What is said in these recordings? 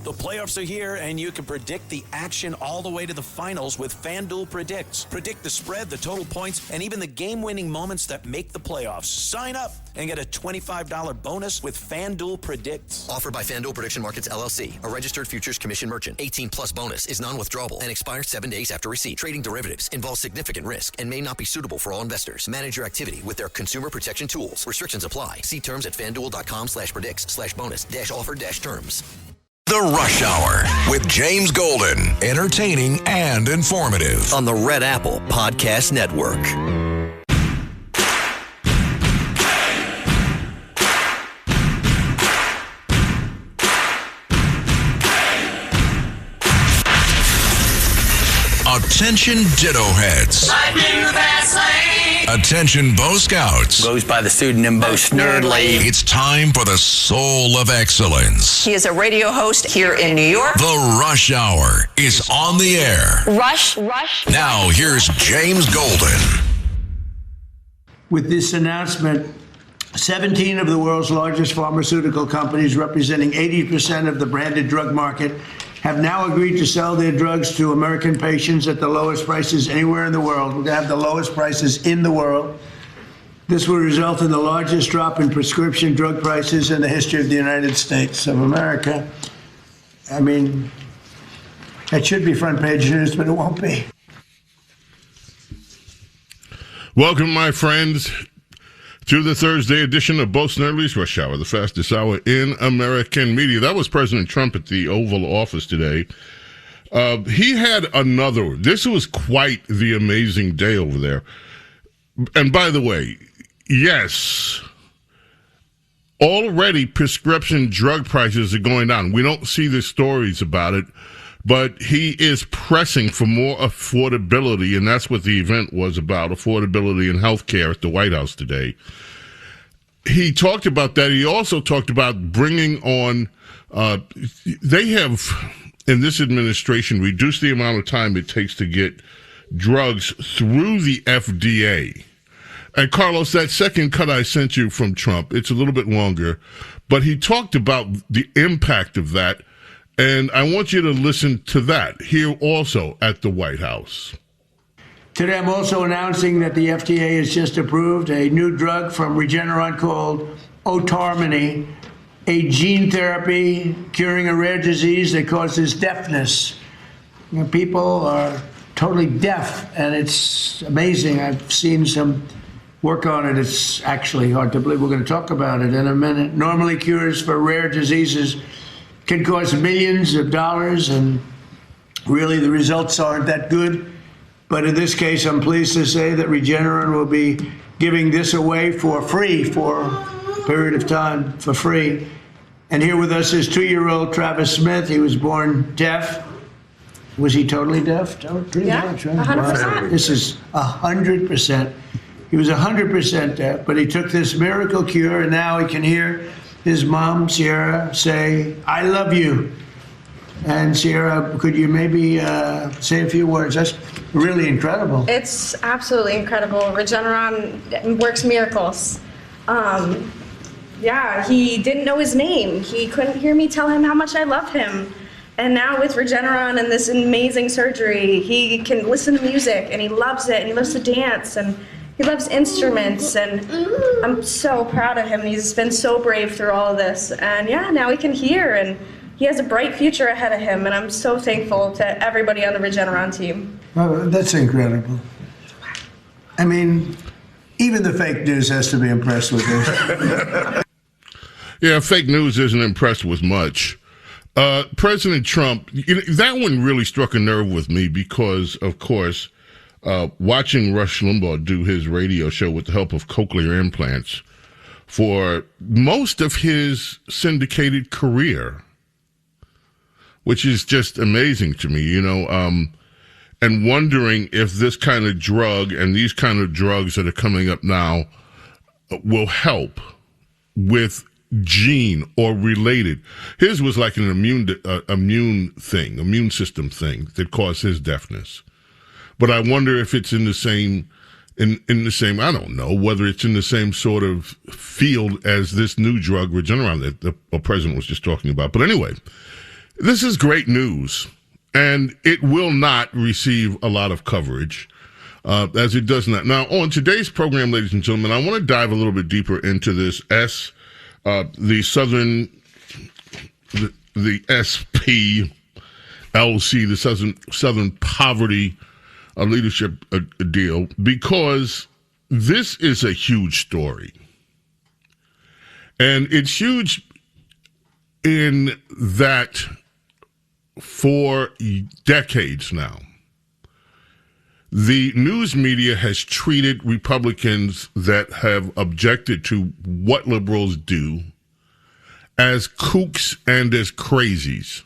The playoffs are here, and you can predict the action all the way to the finals with FanDuel Predicts. Predict the spread, the total points, and even the game-winning moments that make the playoffs. Sign up and get a $25 bonus with FanDuel Predicts. Offered by FanDuel Prediction Markets, LLC, a registered futures commission merchant. 18-plus bonus is non-withdrawable and expires 7 days after receipt. Trading derivatives involves significant risk and may not be suitable for all investors. Manage your activity with their consumer protection tools. Restrictions apply. See terms at FanDuel.com/predicts/bonus-offer-terms. The Rush Hour with James Golden. Entertaining and informative. On the Red Apple Podcast Network. Attention Ditto Heads. Attention Bo Scouts. Goes by the pseudonym Bo Snerdley. It's time for the soul of excellence. He is a radio host here in New York. The Rush Hour is on the air. Rush. Now here's James Golden. With this announcement, 17 of the world's largest pharmaceutical companies, representing 80% of the branded drug market, have now agreed to sell their drugs to American patients at the lowest prices anywhere in the world. We're going to have the lowest prices in the world. This will result in the largest drop in prescription drug prices in the history of the United States of America. I mean, it should be front page news, but it won't be. Welcome, my friends, to the Thursday edition of Bo Snerdley's Rush Hour, the fastest hour in American media. That was President Trump at the Oval Office today. He had another. This was quite the amazing day over there. And by the way, yes, already prescription drug prices are going down. We don't see the stories about it, but he is pressing for more affordability, and that's what the event was about, affordability in healthcare at the White House today. He talked about that. He also talked about bringing on, they have, in this administration, reduced the amount of time it takes to get drugs through the FDA. And Carlos, that second cut I sent you from Trump, it's a little bit longer, but he talked about the impact of that. And I want you to listen to that here also at the White House. Today, I'm also announcing that the FDA has just approved a new drug from Regeneron called Otarmany, a gene therapy curing a rare disease that causes deafness. You know, people are totally deaf, and it's amazing. I've seen some work on it. It's actually hard to believe. We're going to talk about it in a minute. Normally, cures for rare diseases can cost millions of dollars, and really the results aren't that good. But in this case, I'm pleased to say that Regeneron will be giving this away for free for a period of time, for free. And here with us is 2-year-old Travis Smith. He was born deaf. Was he totally deaf? Pretty much, right? 100%. Wow. This is 100%. He was 100% deaf, but he took this miracle cure, and now he can hear his mom, Sierra, say, "I love you." And Sierra, could you maybe say a few words? That's really incredible. It's absolutely incredible. Regeneron works miracles. He didn't know his name. He couldn't hear me tell him how much I love him. And now with Regeneron and this amazing surgery, he can listen to music, and he loves it, and he loves to dance, and he loves instruments, and I'm so proud of him. He's been so brave through all of this. And now he can hear, and he has a bright future ahead of him, and I'm so thankful to everybody on the Regeneron team. Well, that's incredible. I mean, even the fake news has to be impressed with this. Yeah, fake news isn't impressed with much. President Trump, that one really struck a nerve with me because, of course, watching Rush Limbaugh do his radio show with the help of cochlear implants for most of his syndicated career, which is just amazing to me, and wondering if this kind of drug and these kind of drugs that are coming up now will help with gene or related. His was like an immune system thing that caused his deafness. But I wonder if it's in the same, I don't know, whether it's in the same sort of field as this new drug, Regeneron, that the president was just talking about. But anyway, This is great news, and it will not receive a lot of coverage, as it does not. Now, on today's program, ladies and gentlemen, I want to dive a little bit deeper into this the SPLC, the Southern Poverty Leadership deal, because this is a huge story. And it's huge in that for decades now, the news media has treated Republicans that have objected to what liberals do as kooks and as crazies.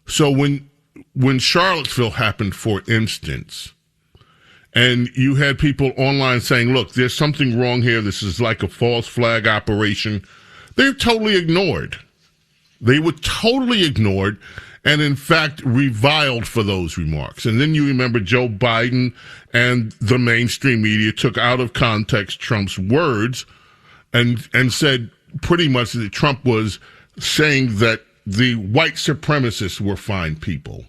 So when Charlottesville happened, for instance, and you had people online saying, look, there's something wrong here, this is like a false flag operation, they're totally ignored. They were totally ignored and, in fact, reviled for those remarks. And then you remember Joe Biden and the mainstream media took out of context Trump's words and said pretty much that Trump was saying that the white supremacists were fine people.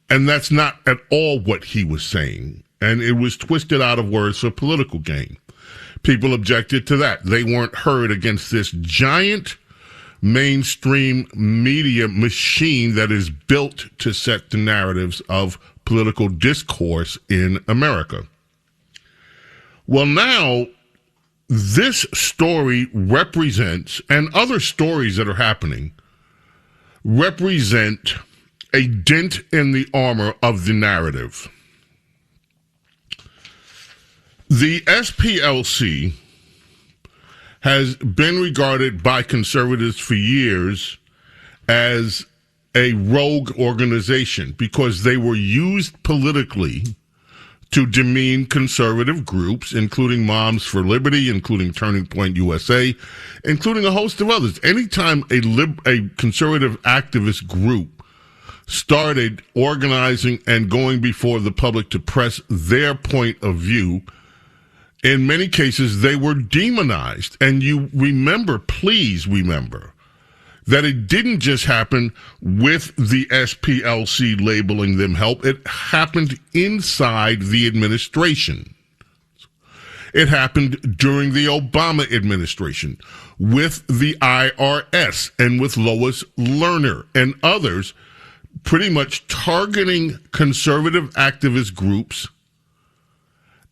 And that's not at all what he was saying. And it was twisted out of words for political gain. People objected to that. They weren't heard against this giant mainstream media machine that is built to set the narratives of political discourse in America. Well, now, this story represents, and other stories that are happening, represent a dent in the armor of the narrative. The SPLC has been regarded by conservatives for years as a rogue organization because they were used politically to demean conservative groups, including Moms for Liberty, including Turning Point USA, including a host of others. Anytime a conservative activist group started organizing and going before the public to press their point of view, in many cases, they were demonized. And you remember, please remember, that it didn't just happen with the SPLC labeling them help. It happened inside the administration. It happened during the Obama administration with the IRS and with Lois Lerner and others, pretty much targeting conservative activist groups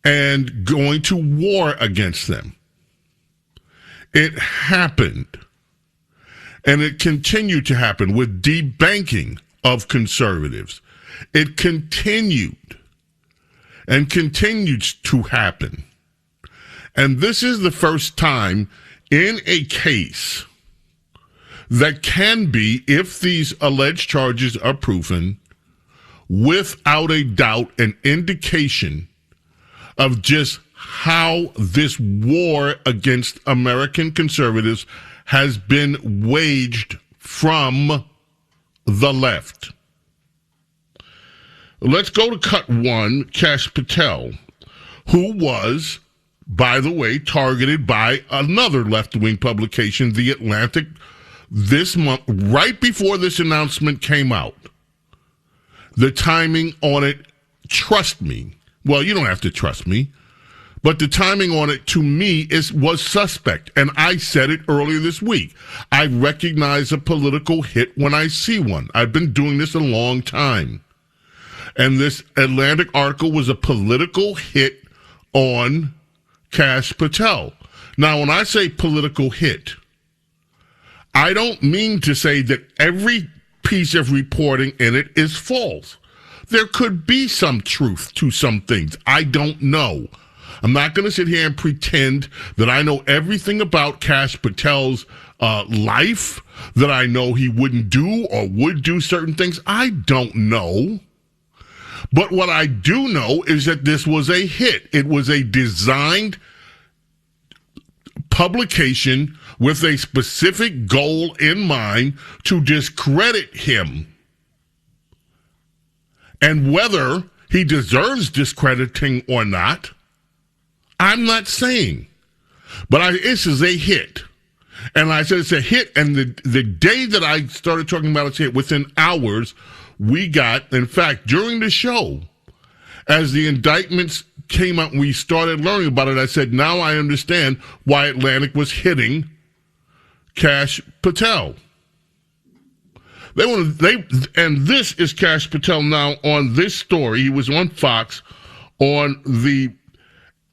and going to war against them. It happened, and it continued to happen with debanking of conservatives. It continued and continues to happen. And this is the first time in a case that can be, if these alleged charges are proven, without a doubt, an indication of just how this war against American conservatives has been waged from the left. Let's go to cut one, Kash Patel, who was, by the way, targeted by another left-wing publication, The Atlantic, this month, right before this announcement came out. The timing on it, trust me. Well, you don't have to trust me, but the timing on it to me was suspect, and I said it earlier this week. I recognize a political hit when I see one. I've been doing this a long time, and this Atlantic article was a political hit on Kash Patel. Now, when I say political hit, I don't mean to say that every piece of reporting in it is false. There could be some truth to some things. I don't know. I'm not going to sit here and pretend that I know everything about Kash Patel's life, that I know he wouldn't do or would do certain things. I don't know. But what I do know is that this was a hit. It was a designed publication with a specific goal in mind to discredit him. And whether he deserves discrediting or not, I'm not saying. But this is a hit. And I said it's a hit. And the day that I started talking about it's a hit, within hours, we got, in fact, during the show, as the indictments came out and we started learning about it, I said, now I understand why Atlantic was hitting Kash Patel. And this is Kash Patel now on this story. He was on Fox on the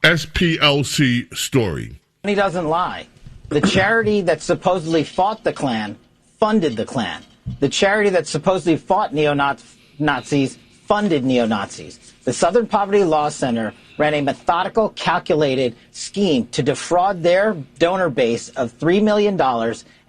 SPLC story. He doesn't lie. The charity that supposedly fought the Klan funded the Klan. The charity that supposedly fought neo-Nazis funded neo-Nazis. The Southern Poverty Law Center ran a methodical, calculated scheme to defraud their donor base of $3 million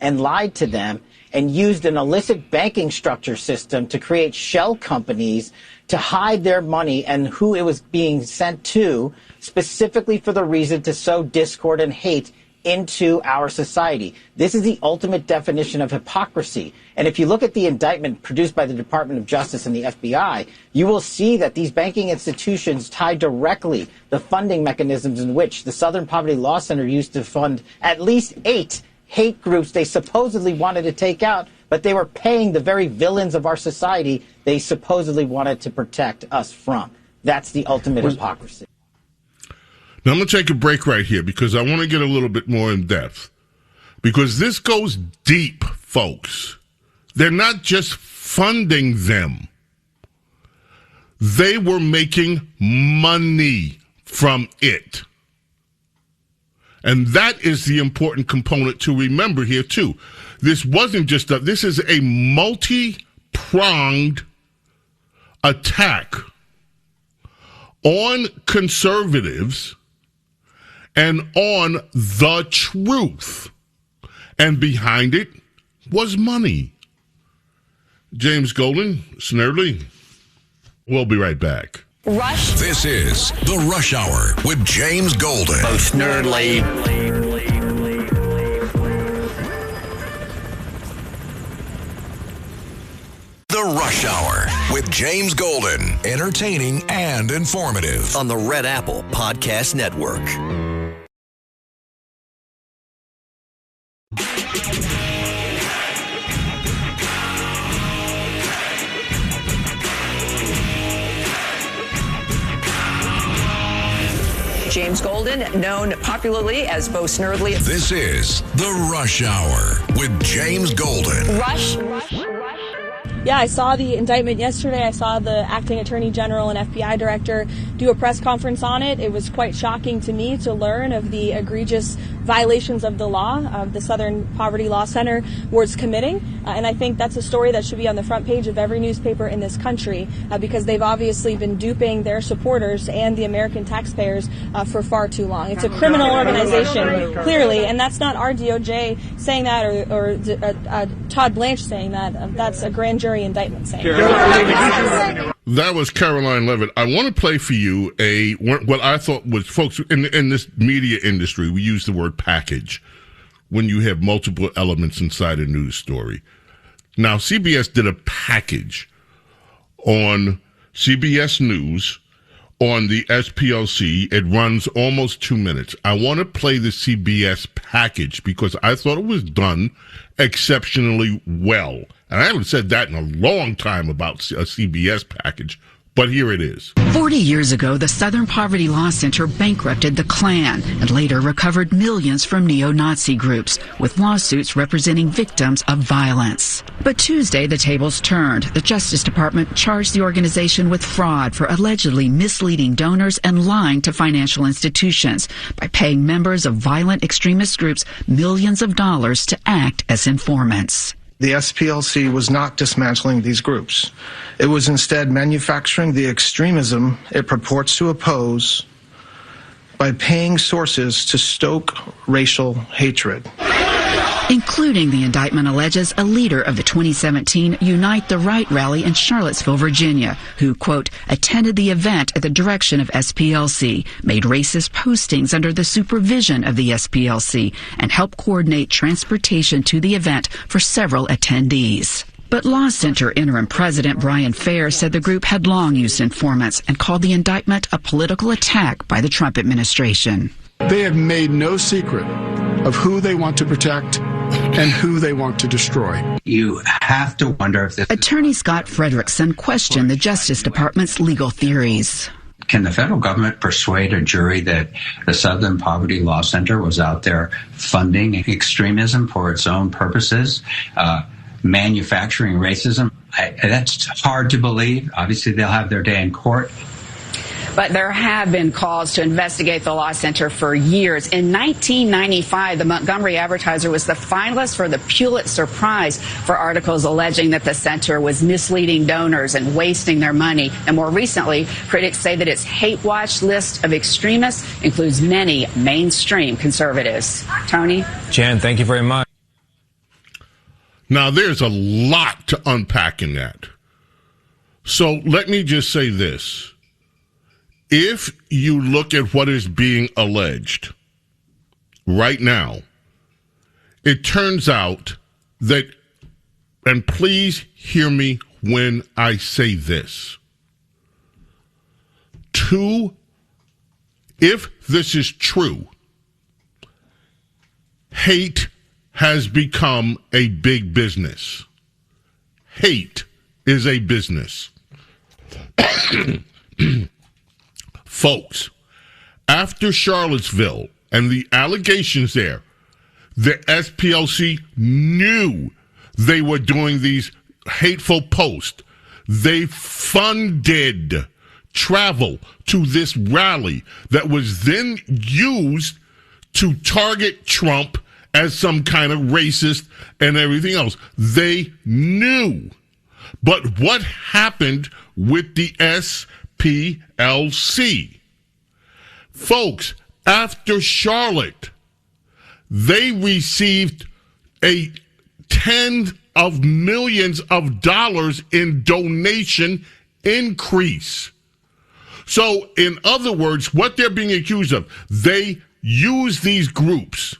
and lied to them and used an illicit banking structure system to create shell companies to hide their money and who it was being sent to, specifically for the reason to sow discord and hate into our society. This is the ultimate definition of hypocrisy. And if you look at the indictment produced by the Department of Justice and the FBI, you will see that these banking institutions tie directly the funding mechanisms in which the Southern Poverty Law Center used to fund at least 8 hate groups they supposedly wanted to take out, but they were paying the very villains of our society they supposedly wanted to protect us from. That's the ultimate hypocrisy. Now, I'm going to take a break right here because I want to get a little bit more in depth. Because this goes deep, folks. They're not just funding them. They were making money from it. And that is the important component to remember here, too. This wasn't just this is a multi-pronged attack on conservatives and on the truth. And behind it was money. James Golden, Snerdley. We'll be right back. Rush. This is The Rush Hour with James Golden. Snerdley. The Rush Hour with James Golden. Entertaining and informative. On the Red Apple Podcast Network. James Golden, known popularly as Bo Snerdley. This is The Rush Hour with James Golden. Rush. Yeah, I saw the indictment yesterday. I saw the acting attorney general and FBI director do a press conference on it. It was quite shocking to me to learn of the egregious violations of the law of the Southern Poverty Law Center was committing. And I think that's a story that should be on the front page of every newspaper in this country because they've obviously been duping their supporters and the American taxpayers for far too long. It's a criminal organization, clearly, and that's not our DOJ saying that or Todd Blanche saying that. That's a grand jury indictment saying. That was Caroline Levitt. I want to play for you what I thought was, folks, in this media industry, we use the word package when you have multiple elements inside a news story. Now, CBS did a package on CBS News on the SPLC. It runs almost 2 minutes. I want to play the CBS package because I thought it was done exceptionally well. And I haven't said that in a long time about a CBS package, but here it is. 40 years ago, the Southern Poverty Law Center bankrupted the Klan and later recovered millions from neo-Nazi groups, with lawsuits representing victims of violence. But Tuesday, the tables turned. The Justice Department charged the organization with fraud for allegedly misleading donors and lying to financial institutions by paying members of violent extremist groups millions of dollars to act as informants. The SPLC was not dismantling these groups. It was instead manufacturing the extremism it purports to oppose by paying sources to stoke racial hatred. Including, the indictment alleges, a leader of the 2017 Unite the Right rally in Charlottesville, Virginia, who, quote, attended the event at the direction of SPLC, made racist postings under the supervision of the SPLC, and helped coordinate transportation to the event for several attendees. But Law Center interim president Brian Fair said the group had long used informants and called the indictment a political attack by the Trump administration. They have made no secret of who they want to protect and who they want to destroy. You have to wonder if this... Attorney Scott Frederickson questioned the Justice Department's legal theories. Can the federal government persuade a jury that the Southern Poverty Law Center was out there funding extremism for its own purposes, manufacturing racism? That's hard to believe. Obviously, they'll have their day in court. But there have been calls to investigate the Law Center for years. In 1995, the Montgomery Advertiser was the finalist for the Pulitzer Prize for articles alleging that the center was misleading donors and wasting their money. And more recently, critics say that its hate watch list of extremists includes many mainstream conservatives. Tony? Jan, thank you very much. Now, there's a lot to unpack in that. So let me just say this. If you look at what is being alleged right now, it turns out that, and please hear me when I say this, if this is true, hate has become a big business. Hate is a business. Folks, after Charlottesville and the allegations there, the SPLC knew they were doing these hateful posts. They funded travel to this rally that was then used to target Trump as some kind of racist and everything else. They knew. But what happened with the SPLC? Folks, after Charlotte, they received a tens of millions of dollars in donation increase. So, in other words, what they're being accused of, they use these groups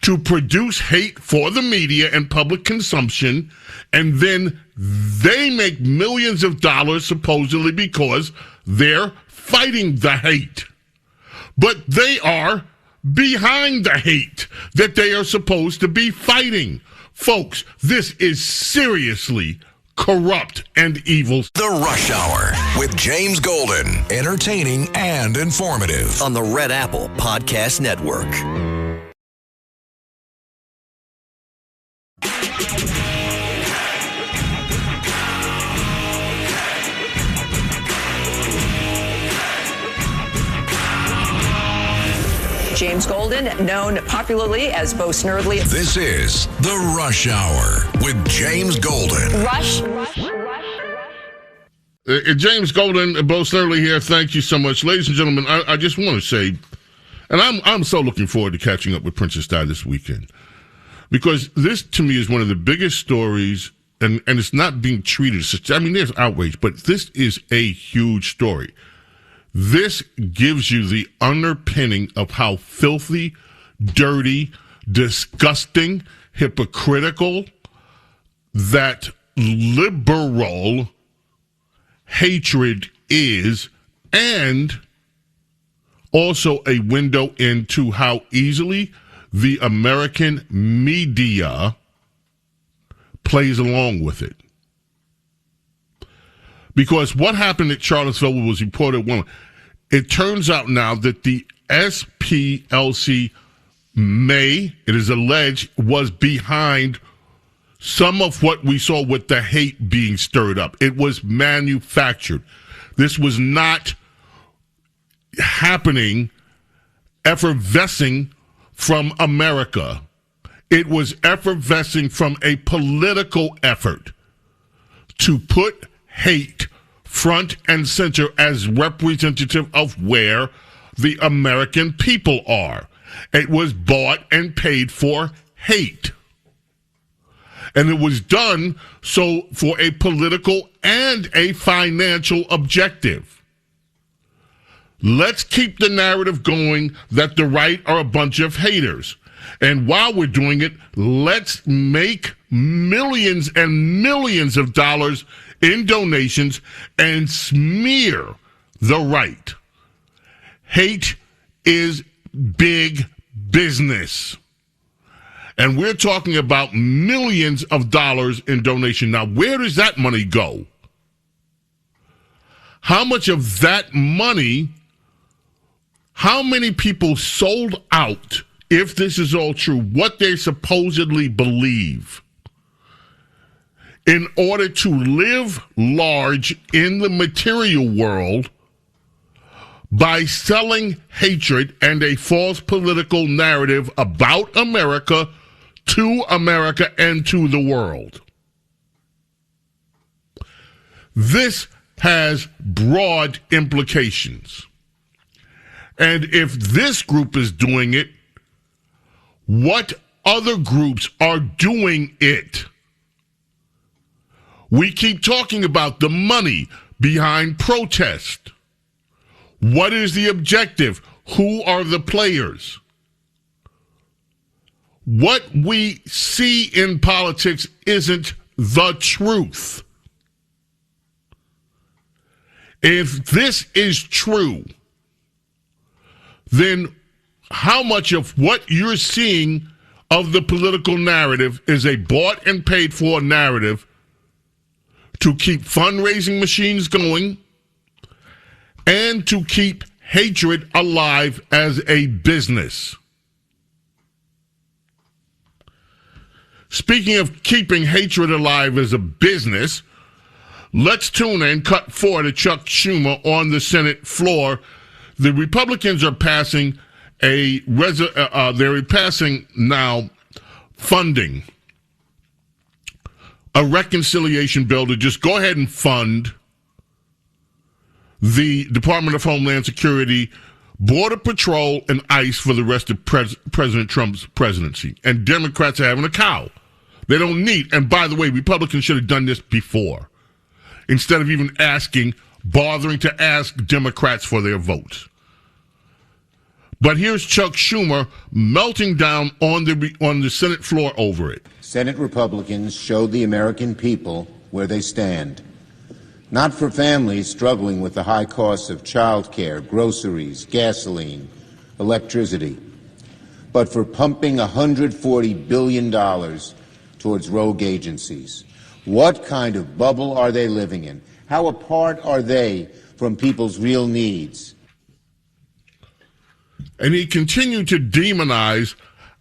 to produce hate for the media and public consumption, and then they make millions of dollars supposedly because they're fighting the hate. But they are behind the hate that they are supposed to be fighting. Folks, this is seriously corrupt and evil. The Rush Hour with James Golden. Entertaining and informative. On the Red Apple Podcast Network. James Golden, known popularly as Bo Snerdley. This is The Rush Hour with James Golden. Rush. James Golden, Bo Snerdley here. Thank you so much. Ladies and gentlemen, I just want to say, and I'm so looking forward to catching up with Princess Di this weekend, because this, to me, is one of the biggest stories, and it's not being treated as such. I mean, there's outrage, but this is a huge story. This gives you the underpinning of how filthy, dirty, disgusting, hypocritical that liberal hatred is, and also a window into how easily the American media plays along with it. Because what happened at Charlottesville was reported one. It turns out now that the SPLC it is alleged, was behind some of what we saw with the hate being stirred up. It was manufactured. This was not happening, effervescing from America. It was effervescing from a political effort to put hate front and center as representative of where the American people are. It was bought and paid for hate. And it was done so for a political and a financial objective. Let's keep the narrative going that the right are a bunch of haters. And while we're doing it, let's make millions and millions of dollars in donations and smear the right. Hate is big business. And we're talking about millions of dollars in donation. Now, where does that money go? How much of that money, how many people sold out, if this is all true, what they supposedly believe, in order to live large in the material world by selling hatred and a false political narrative about America to America and to the world? This has broad implications. And if this group is doing it, what other groups are doing it? We keep talking about the money behind protest. What is the objective? Who are the players? What we see in politics isn't the truth. If this is true, then how much of what you're seeing of the political narrative is a bought and paid for narrative to keep fundraising machines going and to keep hatred alive as a business? Speaking of keeping hatred alive as a business, let's tune in, cut 4 to Chuck Schumer on the Senate floor. The Republicans are passing they're passing now funding a reconciliation bill to just go ahead and fund the Department of Homeland Security, Border Patrol, and ICE for the rest of President Trump's presidency. And Democrats are having a cow. They don't need, and by the way, Republicans should have done this before, instead of even bothering to ask Democrats for their votes. But here's Chuck Schumer melting down on the Senate floor over it. Senate Republicans showed the American people where they stand. Not for families struggling with the high costs of child care, groceries, gasoline, electricity, but for pumping $140 billion towards rogue agencies. What kind of bubble are they living in? How apart are they from people's real needs? And he continued to demonize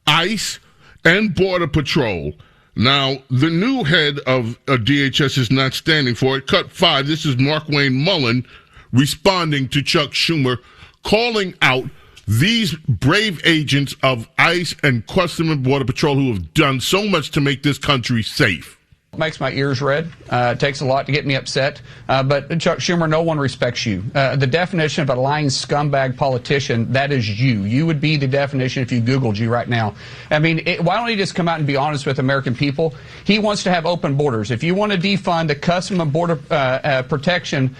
ICE and Border Patrol. Now, the new head of DHS is not standing for it. Cut 5, this is Markwayne Mullin responding to Chuck Schumer, calling out these brave agents of ICE and Customs and Border Patrol who have done so much to make this country safe. Makes my ears red. It takes a lot to get me upset. But Chuck Schumer, no one respects you. The definition of a lying scumbag politician, that is you. You would be the definition if you Googled you right now. I mean, why don't he just come out and be honest with American people? He wants to have open borders. If you want to defund the Customs and Border Protection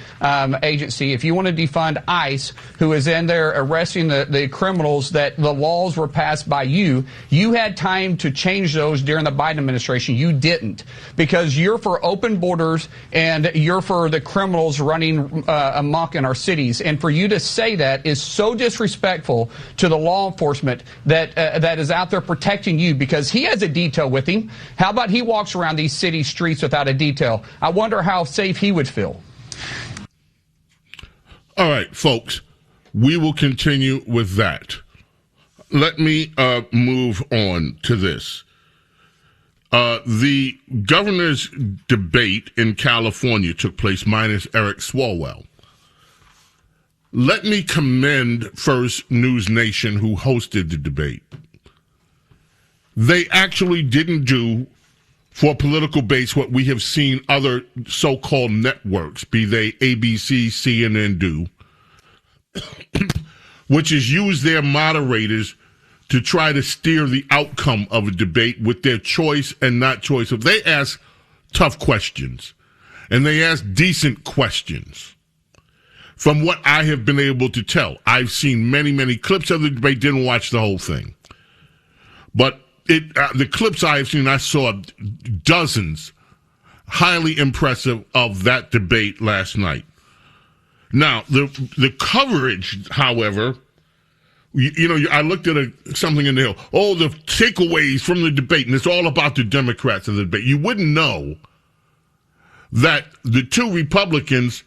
Agency, if you want to defund ICE, who is in there arresting the criminals that the laws were passed by you, you had time to change those during the Biden administration. You didn't. Because you're for open borders and you're for the criminals running amok in our cities. And for you to say that is so disrespectful to the law enforcement that is out there protecting you, because he has a detail with him. How about he walks around these city streets without a detail? I wonder how safe he would feel. All right, folks, we will continue with that. Let me move on to this. The governor's debate in California took place minus Eric Swalwell. Let me commend First News Nation, who hosted the debate. They actually didn't do for political base what we have seen other so-called networks, be they ABC, CNN, do, which is use their moderators to try to steer the outcome of a debate with their choice and not choice. If they ask tough questions and they ask decent questions, from what I have been able to tell, I've seen many, many clips of the debate, didn't watch the whole thing. But the clips I have seen, I saw dozens, highly impressive, of that debate last night. Now, the coverage, however, I looked at something in there. Oh, the takeaways from the debate, and it's all about the Democrats in the debate. You wouldn't know that the two Republicans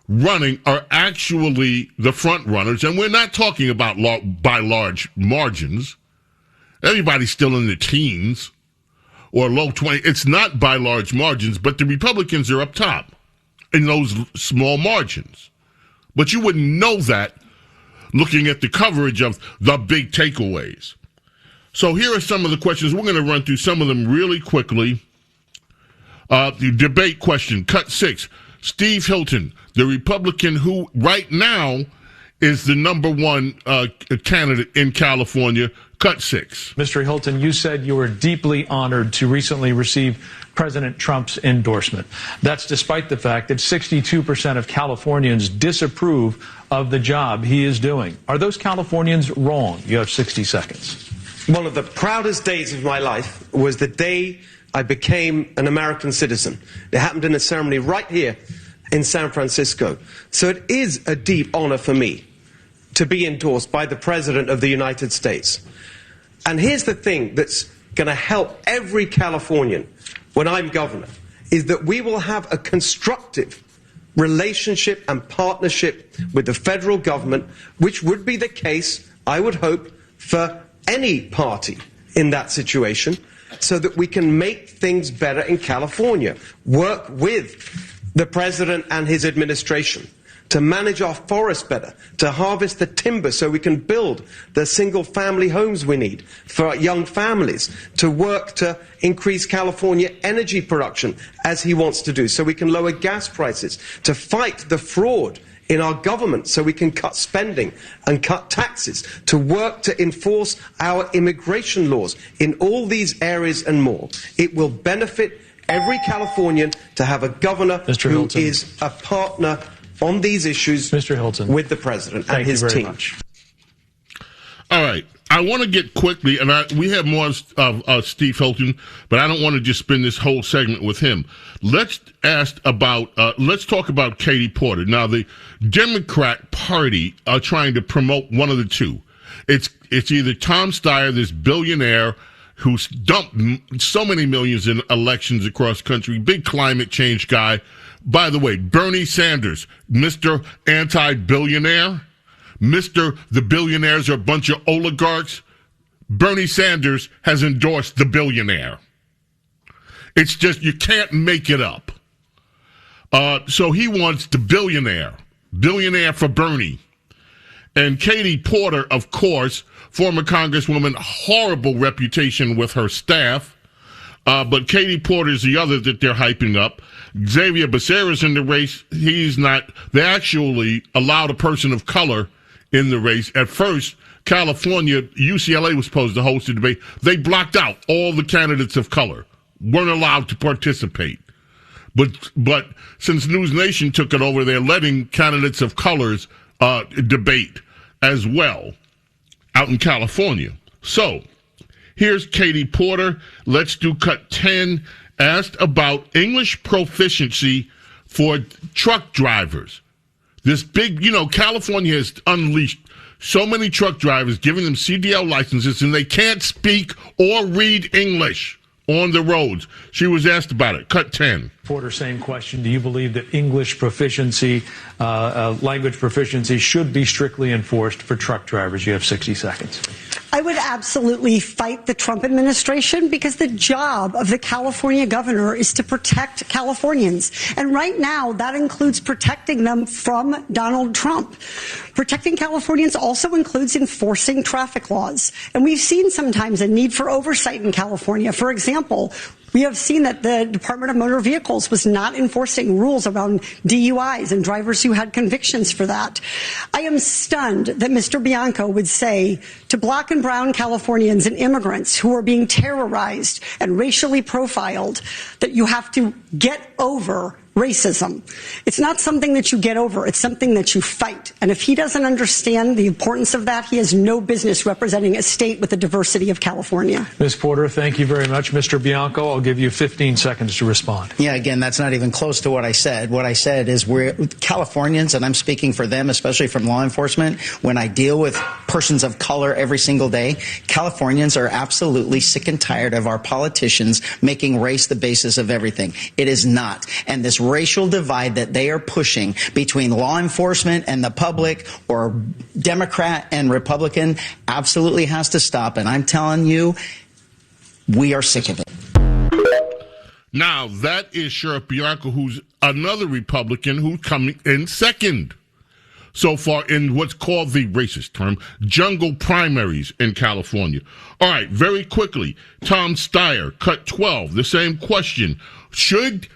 running are actually the front runners, and we're not talking about by large margins. Everybody's still in the teens or low 20. It's not by large margins, but the Republicans are up top in those small margins. But you wouldn't know that looking at the coverage of the big takeaways. So here are some of the questions. We're going to run through some of them really quickly. The debate question, cut 6. Steve Hilton, the Republican who right now is the number one candidate in California, cut 6. Mr. Hilton, you said you were deeply honored to recently receive President Trump's endorsement. That's despite the fact that 62% of Californians disapprove of the job he is doing. Are those Californians wrong? You have 60 seconds. One of the proudest days of my life was the day I became an American citizen. It happened in a ceremony right here in San Francisco. So it is a deep honor for me to be endorsed by the President of the United States. And here's the thing that's going to help every Californian when I'm governor, is that we will have a constructive relationship and partnership with the federal government, which would be the case, I would hope, for any party in that situation, so that we can make things better in California, work with the president and his administration to manage our forests better, to harvest the timber so we can build the single-family homes we need for our young families, to work to increase California energy production as he wants to do so we can lower gas prices, to fight the fraud in our government so we can cut spending and cut taxes, to work to enforce our immigration laws in all these areas and more. It will benefit every Californian to have a governor who is a partner on these issues, Mr. Hilton, with the president and his team. Much. All right. I want to get quickly, and we have more of Steve Hilton, but I don't want to just spend this whole segment with him. Let's talk about Katie Porter. Now, the Democrat Party are trying to promote one of the two. It's either Tom Steyer, this billionaire who's dumped so many millions in elections across the country, big climate change guy. By the way, Bernie Sanders, Mr. Anti-Billionaire, Mr. The billionaires are a bunch of oligarchs. Bernie Sanders has endorsed the billionaire. It's just, you can't make it up. So he wants the billionaire for Bernie. And Katie Porter, of course, former Congresswoman, horrible reputation with her staff. But Katie Porter is the other that they're hyping up. Xavier Becerra's in the race. He's not. They actually allowed a person of color in the race. At first, California, UCLA was supposed to host the debate. They blocked out all the candidates of color. Weren't allowed to participate. But since News Nation took it over, they're letting candidates of colors debate as well out in California. So, here's Katie Porter. Let's do cut 10. Asked about English proficiency for truck drivers. This big, California has unleashed so many truck drivers, giving them CDL licenses, and they can't speak or read English on the roads. She was asked about it. Cut 10. Porter, same question. Do you believe that English proficiency, language proficiency, should be strictly enforced for truck drivers? You have 60 seconds. I would absolutely fight the Trump administration because the job of the California governor is to protect Californians. And right now, that includes protecting them from Donald Trump. Protecting Californians also includes enforcing traffic laws. And we've seen sometimes a need for oversight in California. For example, we have seen that the Department of Motor Vehicles was not enforcing rules around DUIs and drivers who had convictions for that. I am stunned that Mr. Bianco would say to black and brown Californians and immigrants who are being terrorized and racially profiled that you have to get over racism. It's not something that you get over. It's something that you fight. And if he doesn't understand the importance of that, he has no business representing a state with the diversity of California. Ms. Porter, thank you very much. Mr. Bianco, I'll give you 15 seconds to respond. Yeah, again, that's not even close to what I said. What I said is we're Californians, and I'm speaking for them, especially from law enforcement. When I deal with persons of color every single day, Californians are absolutely sick and tired of our politicians making race the basis of everything. It is not. And this racial divide that they are pushing between law enforcement and the public, or Democrat and Republican, absolutely has to stop. And I'm telling you, we are sick of it. Now, that is Sheriff Bianco, who's another Republican who's coming in second so far in what's called the racist term, jungle primaries in California. All right, very quickly, Tom Steyer, cut 12, the same question. Should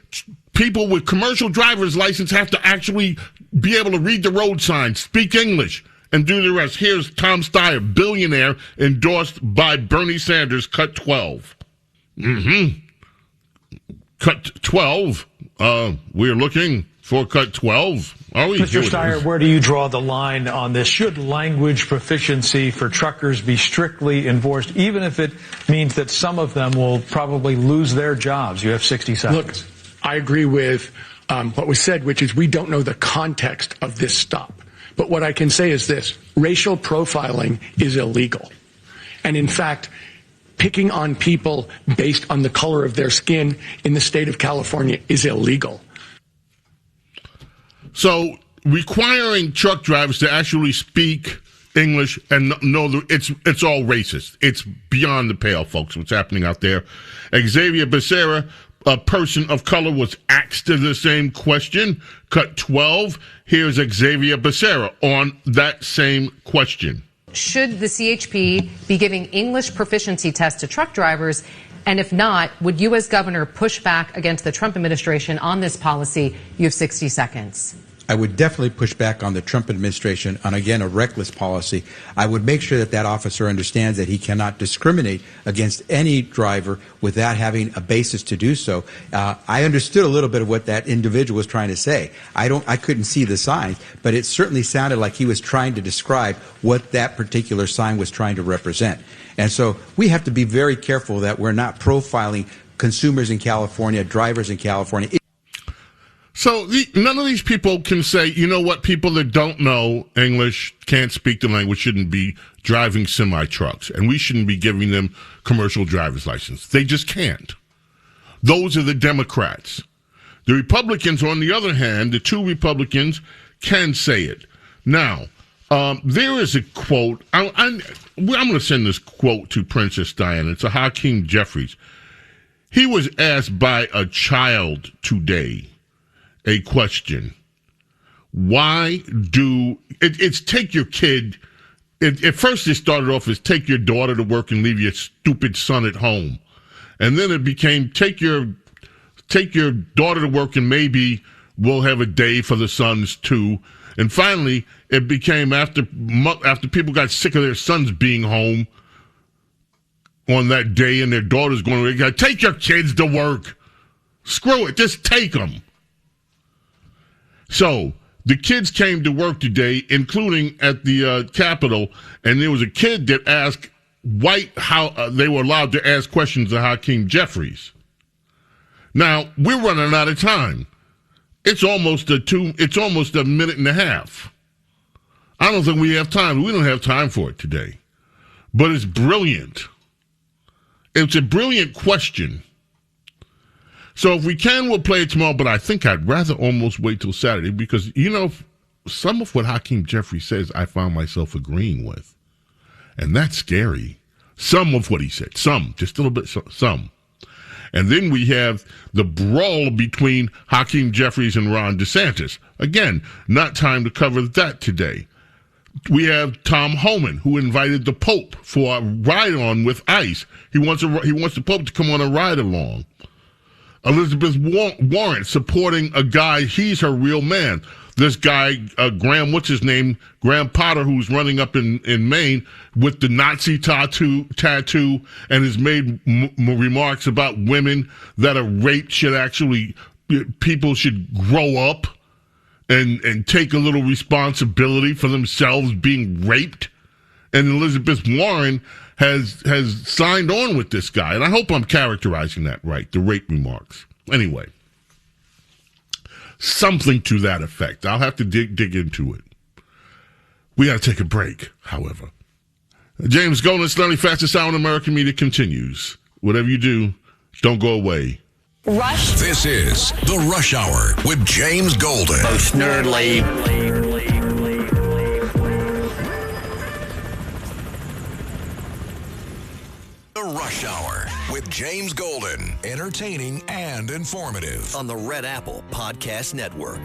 people with commercial driver's license have to actually be able to read the road signs, speak English, and do the rest? Here's Tom Steyer, billionaire, endorsed by Bernie Sanders, cut 12. Cut 12. We're looking for cut 12. Are we? Mr. Steyer, where do you draw the line on this? Should language proficiency for truckers be strictly enforced, even if it means that some of them will probably lose their jobs? You have 60 seconds. Look, I agree with what was said, which is we don't know the context of this stop. But what I can say is this: racial profiling is illegal. And in fact, picking on people based on the color of their skin in the state of California is illegal. So requiring truck drivers to actually speak English and know it's all racist. It's beyond the pale, folks, what's happening out there. Xavier Becerra, a person of color, was asked the same question. Cut 12. Here's Xavier Becerra on that same question. Should the CHP be giving English proficiency tests to truck drivers? And if not, would you as governor push back against the Trump administration on this policy? You have 60 seconds. I would definitely push back on the Trump administration on, again, a reckless policy. I would make sure that that officer understands that he cannot discriminate against any driver without having a basis to do so. I understood a little bit of what that individual was trying to say. I couldn't see the signs, but it certainly sounded like he was trying to describe what that particular sign was trying to represent. And so we have to be very careful that we're not profiling consumers in California, drivers in California. So none of these people can say, you know what, people that don't know English, can't speak the language, shouldn't be driving semi-trucks, and we shouldn't be giving them commercial driver's license. They just can't. Those are the Democrats. The Republicans, on the other hand, the two Republicans can say it. Now, there is a quote. I'm going to send this quote to Princess Diana. It's a Hakeem Jeffries. He was asked by a child today a question. Why do it's take your kid? At first it started off as take your daughter to work and leave your stupid son at home, and then it became take your daughter to work and maybe we'll have a day for the sons too. And finally, it became after people got sick of their sons being home on that day and their daughters going to take your kids to work. Screw it, just take them. So the kids came to work today, including at the Capitol, and there was a kid that asked how they were allowed to ask questions to Hakeem Jeffries. Now we're running out of time. It's almost a minute and a half. I don't think we have time. We don't have time for it today, but it's brilliant. It's a brilliant question. So if we can, we'll play it tomorrow, but I think I'd rather almost wait till Saturday because, you know, some of what Hakeem Jeffries says I found myself agreeing with. And that's scary. Some of what he said. Some. Just a little bit. Some. And then we have the brawl between Hakeem Jeffries and Ron DeSantis. Again, not time to cover that today. We have Tom Homan, who invited the Pope for a ride-on with ICE. He wants the Pope to come on a ride-along. Elizabeth Warren supporting a guy, he's her real man. This guy, Graham Potter, who's running up in Maine with the Nazi tattoo and has made remarks about women that are raped should actually people should grow up and take a little responsibility for themselves being raped. And Elizabeth Warren has signed on with this guy. And I hope I'm characterizing that right, the rape remarks. Anyway, something to that effect. I'll have to dig into it. We got to take a break, however. James Golden, Snerdley, fastest hour in American media continues. Whatever you do, don't go away. Rush. This is the Rush Hour with James Golden. Bo Snerdley. The Rush Hour with James Golden. Entertaining and informative. On the Red Apple Podcast Network.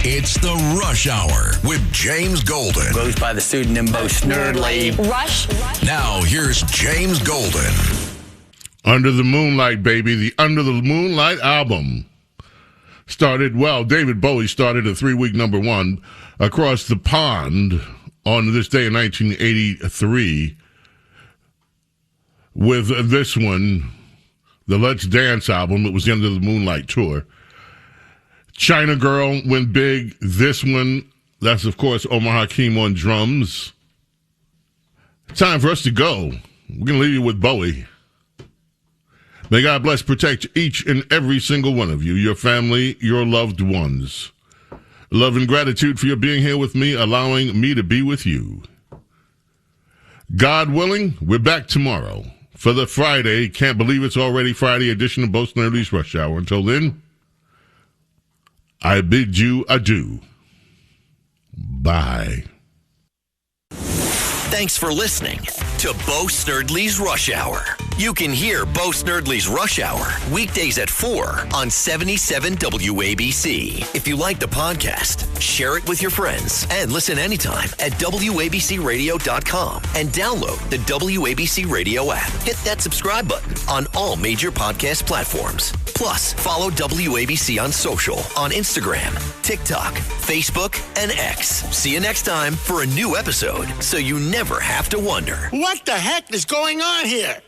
It's the Rush Hour with James Golden. Goes by the pseudonym Bo Snerdley. Rush. Now, here's James Golden. Under the Moonlight, baby. The Under the Moonlight album started, well, David Bowie started a 3-week number one across the pond on this day in 1983 with this one, the Let's Dance album. It was the Under the Moonlight tour. China Girl went big. This one, that's, of course, Omar Hakim on drums. Time for us to go. We're going to leave you with Bowie. May God bless, protect each and every single one of you, your family, your loved ones. Love and gratitude for your being here with me, allowing me to be with you. God willing, we're back tomorrow for the Friday, can't believe it's already Friday edition of Bo Snerdley's Rush Hour. Until then, I bid you adieu. Bye. Thanks for listening to Bo Snerdley's Rush Hour. You can hear Bo Snerdley's Rush Hour weekdays at 4 on 77 WABC. If you like the podcast, share it with your friends and listen anytime at WABCRadio.com and download the WABC Radio app. Hit that subscribe button on all major podcast platforms. Plus, follow WABC on social on Instagram, TikTok, Facebook, and X. See you next time for a new episode so you never have to wonder. What the heck is going on here?